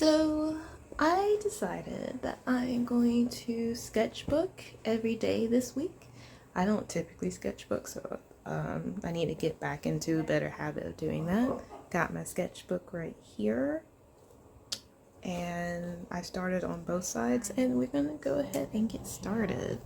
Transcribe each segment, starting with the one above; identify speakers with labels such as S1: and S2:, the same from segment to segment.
S1: So I decided that I'm going to sketchbook every day this week. I don't typically sketchbook, so I need to get back into a better habit of doing that. Got my sketchbook right here, and I started on both sides, and we're gonna go ahead and get started.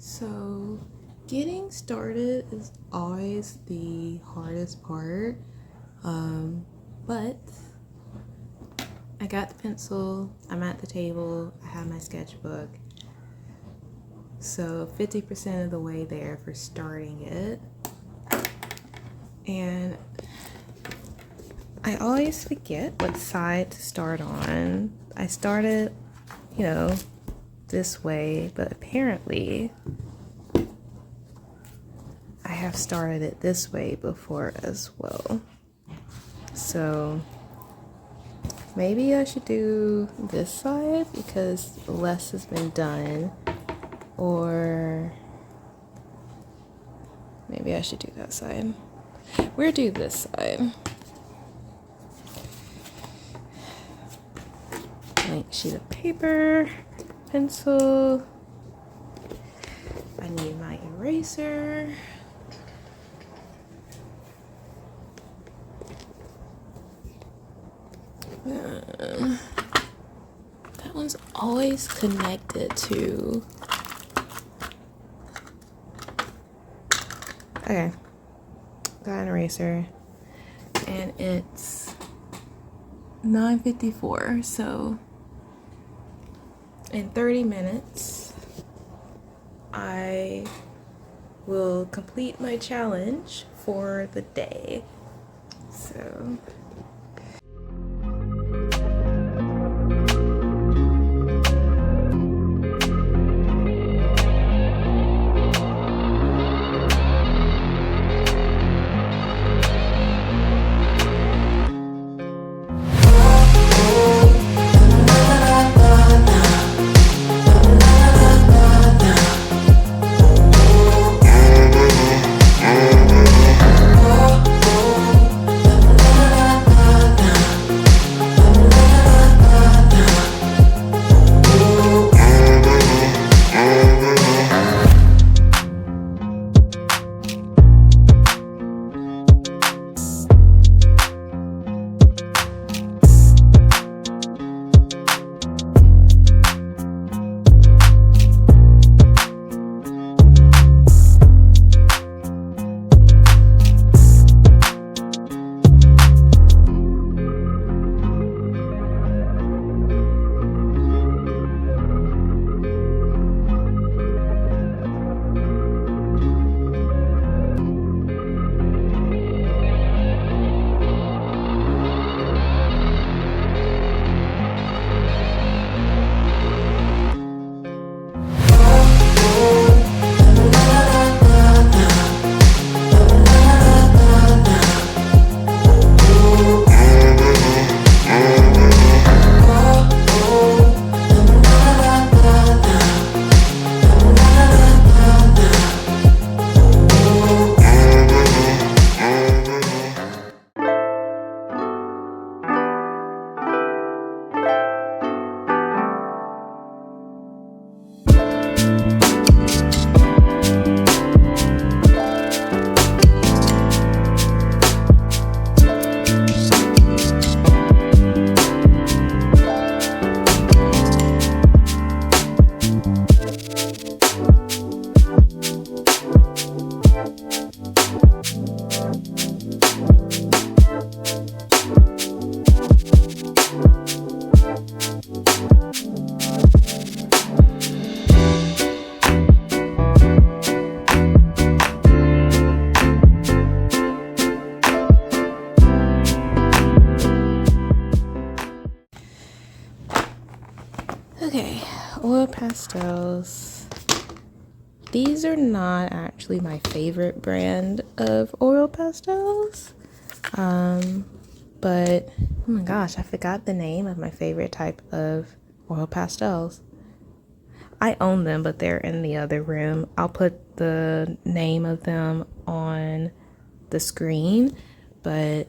S1: So getting started is always the hardest part, but I got the pencil, I'm at the table, I have my sketchbook, so 50% of the way there for starting it. And I always forget what side to start on. I started, this way, but apparently I have started it this way before as well. So maybe I should do this side because less has been done, or maybe I should do that side. We'll do this side. Blank sheet of paper, pencil. I need my eraser. That one's always connected to. Okay, got an eraser, and it's 9:54. So in 30 minutes, I will complete my challenge for the day. So. pastels. These are not actually my favorite brand of oil pastels. But oh my gosh, I forgot the name of my favorite type of oil pastels. I own them, but they're in the other room. I'll put the name of them on the screen, but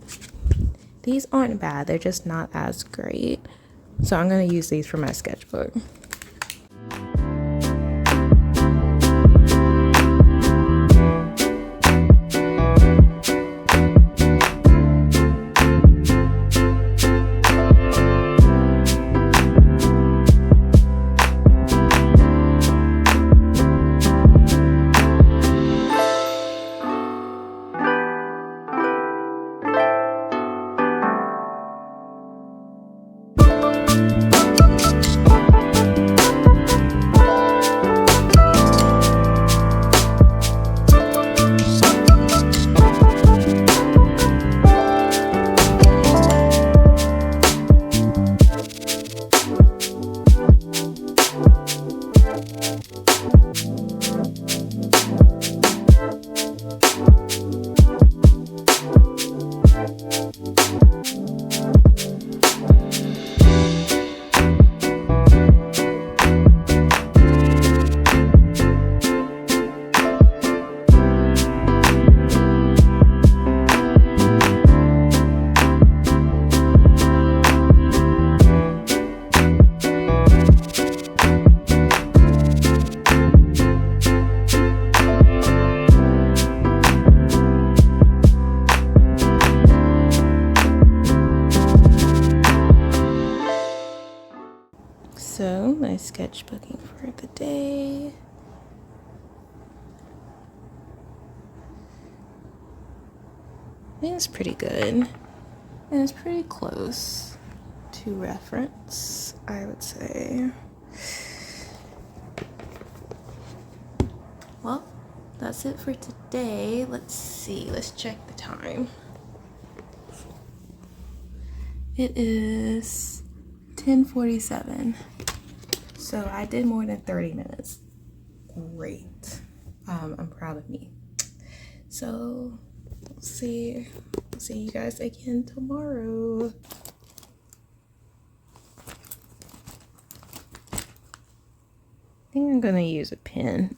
S1: these aren't bad. They're just not as great. So I'm going to use these for my sketchbook. So my sketchbooking for the day. I think it's pretty good. And it's pretty close to reference, I would say. Well, that's it for today. Let's see. Let's check the time. It is 10:47. So I did more than 30 minutes. Great. I'm proud of me. So see you guys again tomorrow. I think I'm gonna use a pen.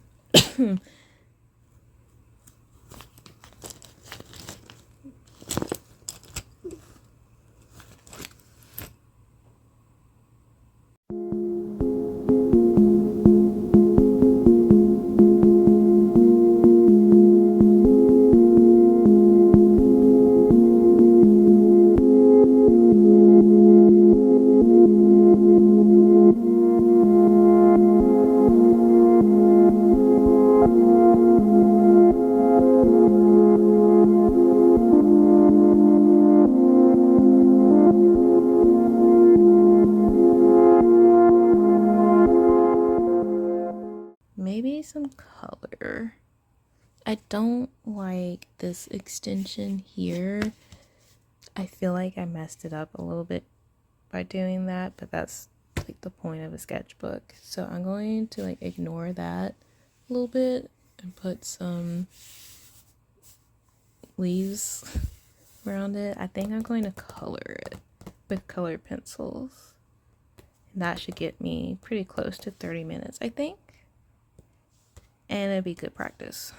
S1: Maybe some color. I don't like this extension here. I feel like I messed it up a little bit by doing that, but that's like the point of a sketchbook. So I'm going to like ignore that a little bit and put some leaves around it. I think I'm going to color it with colored pencils. And that should get me pretty close to 30 minutes, I think. And it'd be good practice.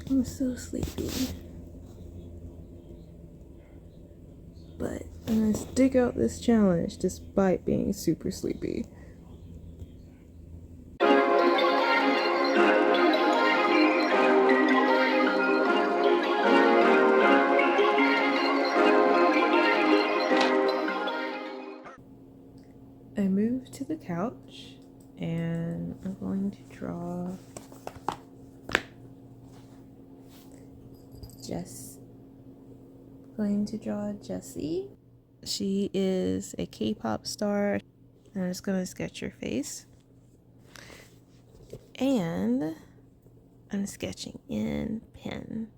S1: I'm so sleepy. But I'm gonna stick out this challenge despite being super sleepy. I moved to the couch and I'm going to draw Jessie. She is a K-pop star. I'm just going to sketch her face. And I'm sketching in pen.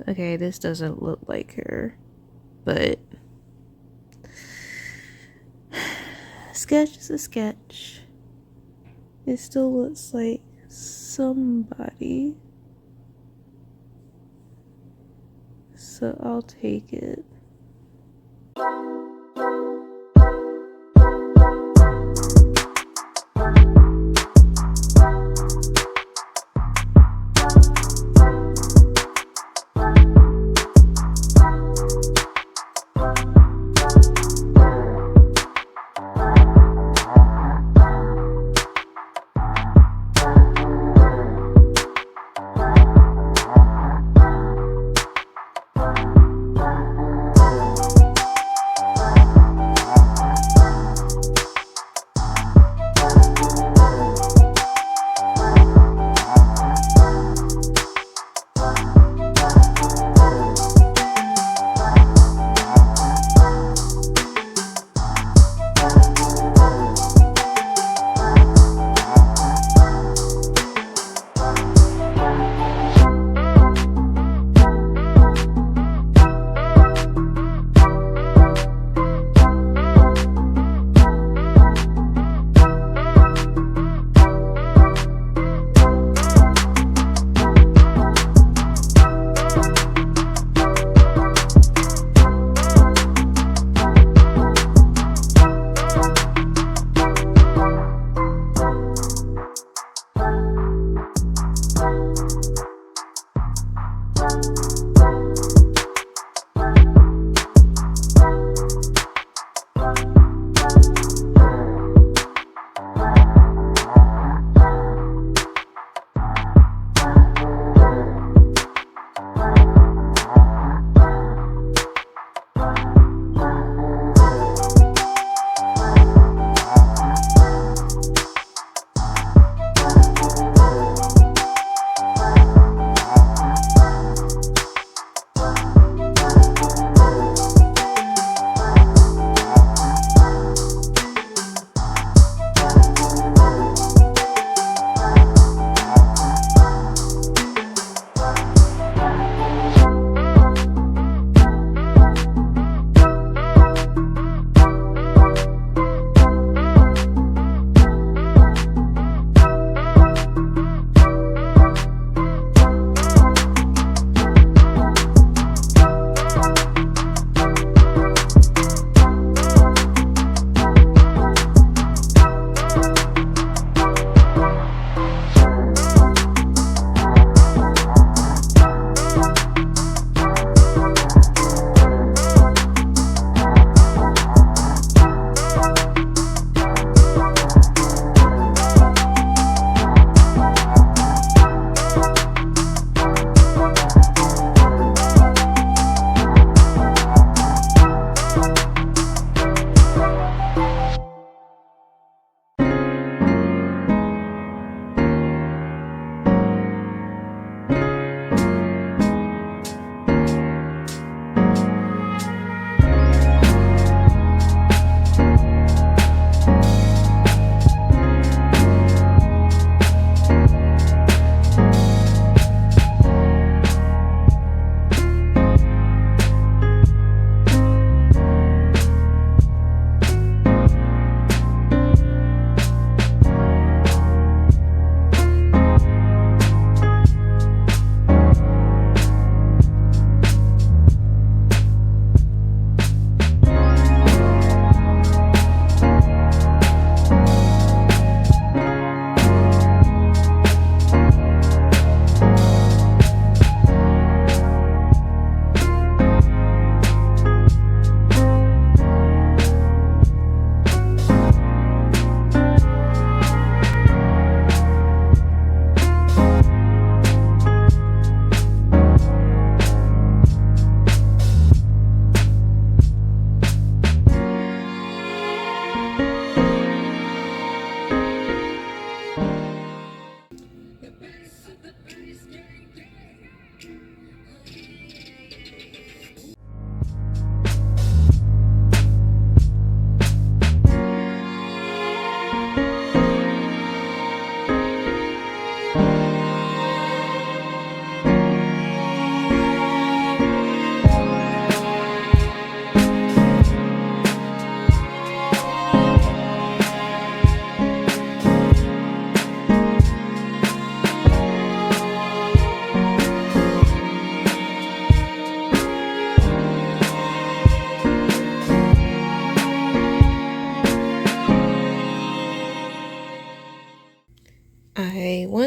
S1: Okay, this doesn't look like her, but sketch is a sketch. It still looks like somebody, so I'll take it.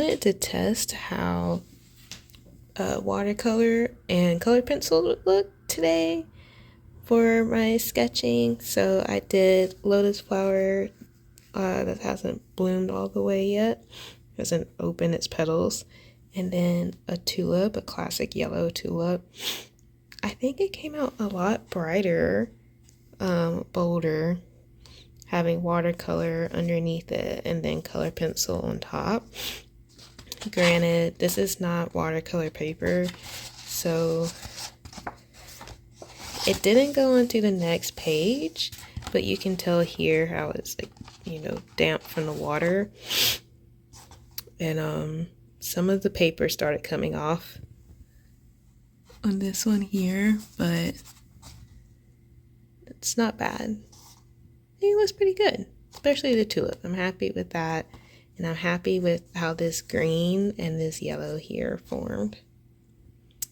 S1: wanted to test how watercolor and color pencil would look today for my sketching. So I did lotus flower that hasn't bloomed all the way yet, hasn't opened its petals, and then a tulip, a classic yellow tulip. I think it came out a lot brighter, bolder, having watercolor underneath it and then color pencil on top. Granted, this is not watercolor paper, so it didn't go into the next page, but you can tell here how it's like, you know, damp from the water. And some of the paper started coming off on this one here, but it's not bad. I think it looks pretty good, especially the tulip. I'm happy with that, and I'm happy with how this green and this yellow here formed.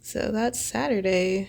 S1: So that's Saturday.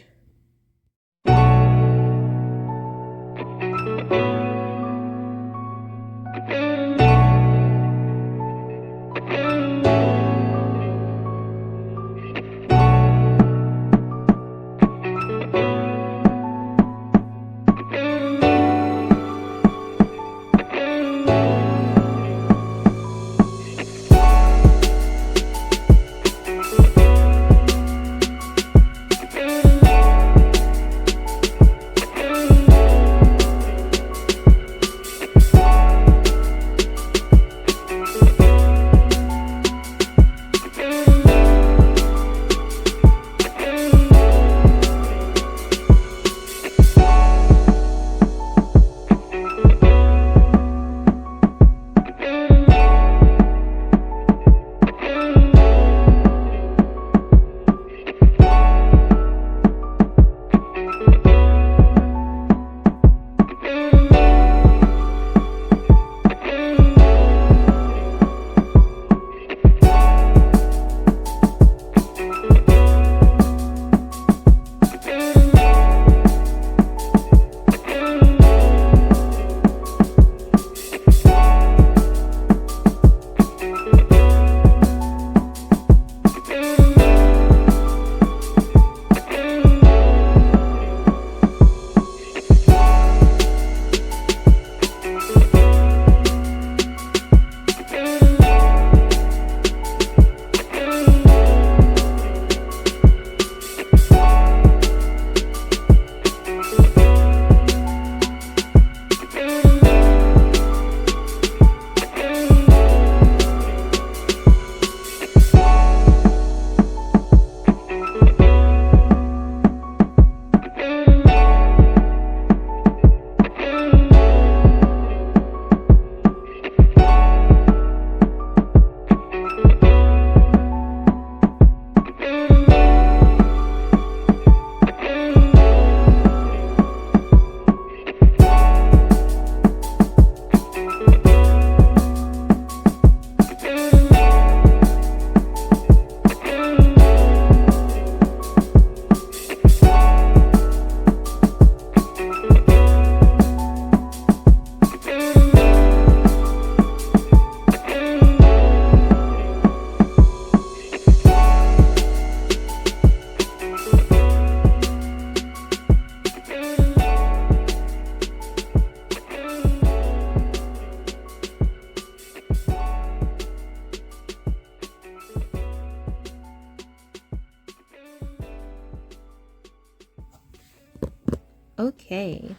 S1: Okay,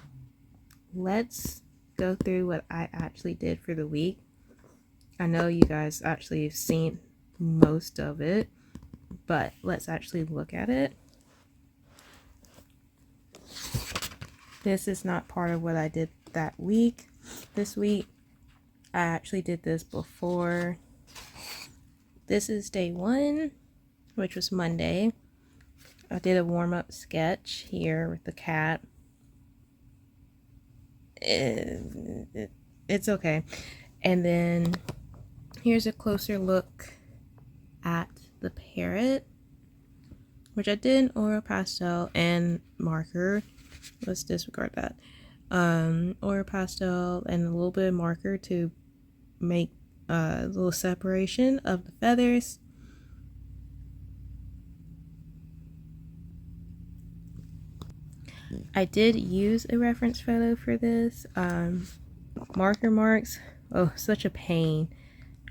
S1: let's go through what I actually did for the week. I know you guys actually have seen most of it, but let's actually look at it. This is not part of what I did that week. This week, I actually did this before. This is day 1, which was Monday. I did a warm-up sketch here with the cat. It's okay. And then here's a closer look at the parrot, which I did in oil pastel and marker. Let's disregard that. Oil pastel and a little bit of marker to make little separation of the feathers. I did use a reference photo for this. Marker marks, oh, such a pain.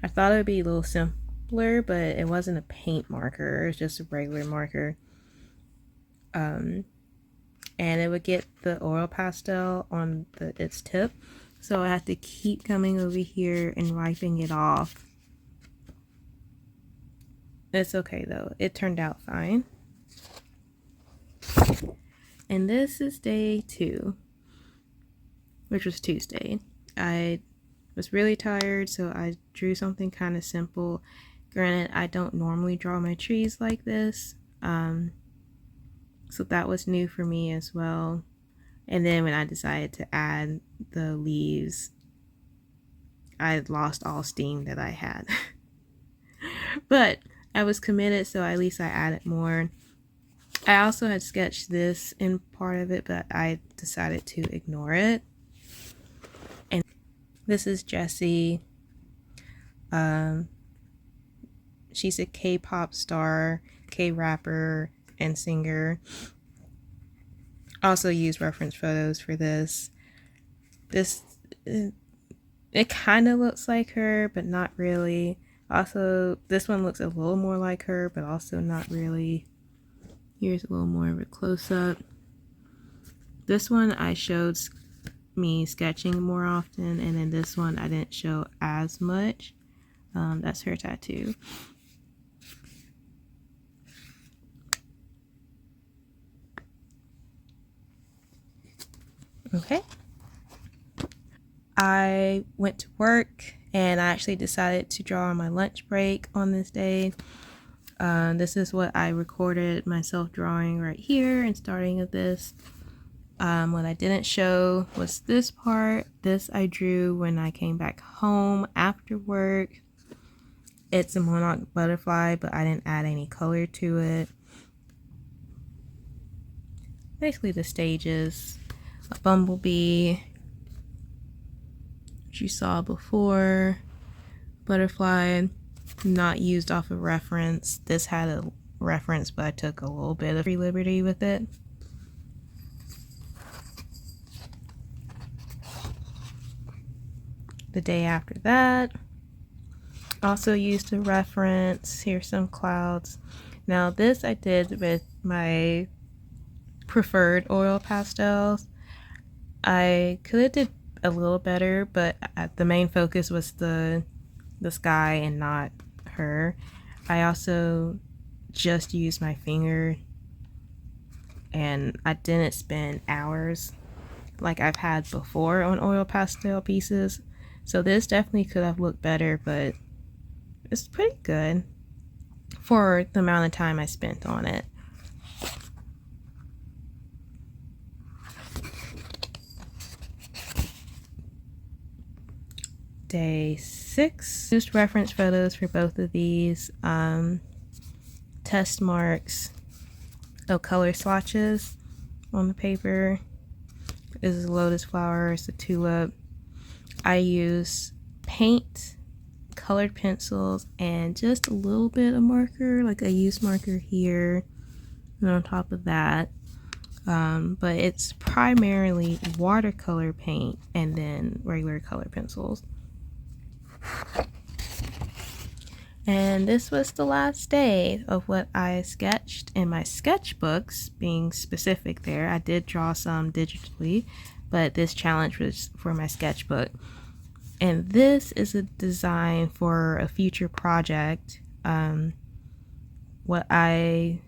S1: I thought it would be a little simpler, but it wasn't a paint marker, it was just a regular marker. And it would get the oil pastel on its tip, so I had to keep coming over here and wiping it off. It's okay though, it turned out fine. And this is day 2, which was Tuesday. I was really tired, so I drew something kind of simple. Granted, I don't normally draw my trees like this, so that was new for me as well. And then when I decided to add the leaves, I lost all steam that I had. But I was committed, so at least I added more. I also had sketched this in part of it, but I decided to ignore it. And this is Jessie. She's a K-pop star, K-rapper, and singer. Also used reference photos for this. It kind of looks like her, but not really. Also, this one looks a little more like her, but also not really. Here's a little more of a close-up. This one I showed me sketching more often, and then this one I didn't show as much. That's her tattoo. Okay. I went to work, and I actually decided to draw on my lunch break on this day. This is what I recorded myself drawing right here and starting of this. What I didn't show was this part. This I drew when I came back home after work. It's a monarch butterfly, but I didn't add any color to it. Basically the stages. A bumblebee, which you saw before. Butterfly, not used off of reference. This had a reference, but I took a little bit of free liberty with it. The day after that, also used a reference. Here's some clouds. Now this I did with my preferred oil pastels. I could have did a little better, but the main focus was the sky and not her. I also just used my finger, and I didn't spend hours like I've had before on oil pastel pieces. So this definitely could have looked better, but it's pretty good for the amount of time I spent on it. Day 6, used reference photos for both of these. Test marks of color swatches on the paper. This is a lotus flower, it's a tulip. I use paint, colored pencils, and just a little bit of marker, like a used marker here and on top of that. But it's primarily watercolor paint and then regular color pencils. And this was the last day of what I sketched in my sketchbooks, being specific there. I did draw some digitally, but this challenge was for my sketchbook. And this is a design for a future project. What I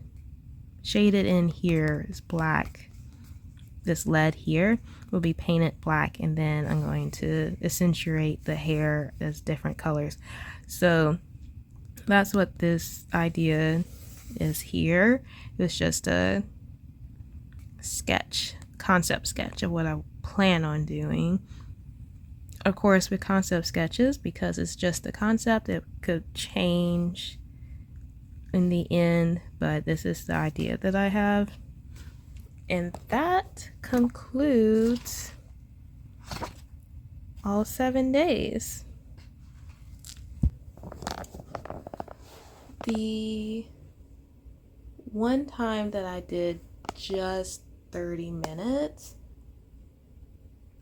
S1: shaded in here is black. This lead here will be painted black, and then I'm going to accentuate the hair as different colors. So that's what this idea is here. It's just a sketch, concept sketch of what I plan on doing. Of course, with concept sketches, because it's just a concept, it could change in the end, but this is the idea that I have. And that concludes all 7 days. The one time that I did just 30 minutes,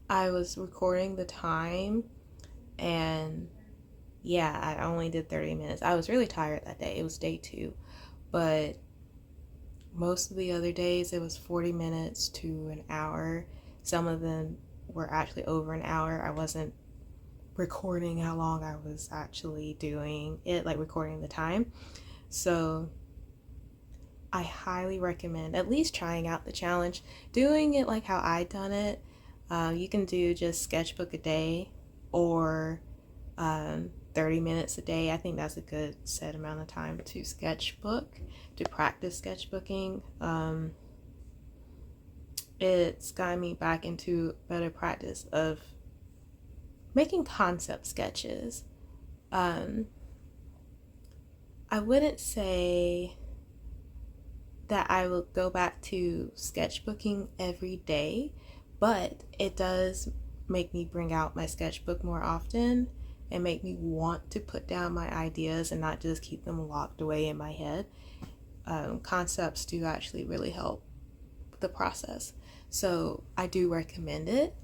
S1: I was recording the time, and yeah, I only did 30 minutes. I was really tired that day. It was day 2, but most of the other days it was 40 minutes to an hour. Some of them were actually over an hour. I wasn't recording how long I was actually doing it, like recording the time. So I highly recommend at least trying out the challenge, doing it like how I done it. You can do just sketchbook a day, or 30 minutes a day. I think that's a good set amount of time to sketchbook, to practice sketchbooking. It's gotten me back into better practice of making concept sketches. I wouldn't say that I will go back to sketchbooking every day, but it does make me bring out my sketchbook more often and make me want to put down my ideas and not just keep them locked away in my head. Concepts do actually really help the process. So I do recommend it.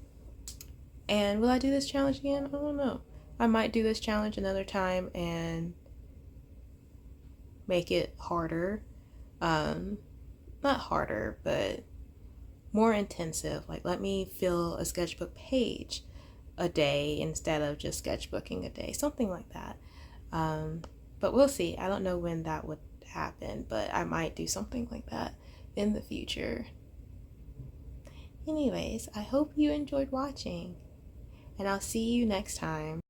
S1: And will I do this challenge again? I don't know. I might do this challenge another time and make it harder. Not harder, but more intensive. Like, let me fill a sketchbook page a day instead of just sketchbooking a day, something like that. But we'll see. I don't know when that would happen, but I might do something like that in the future. Anyways, I hope you enjoyed watching, and I'll see you next time.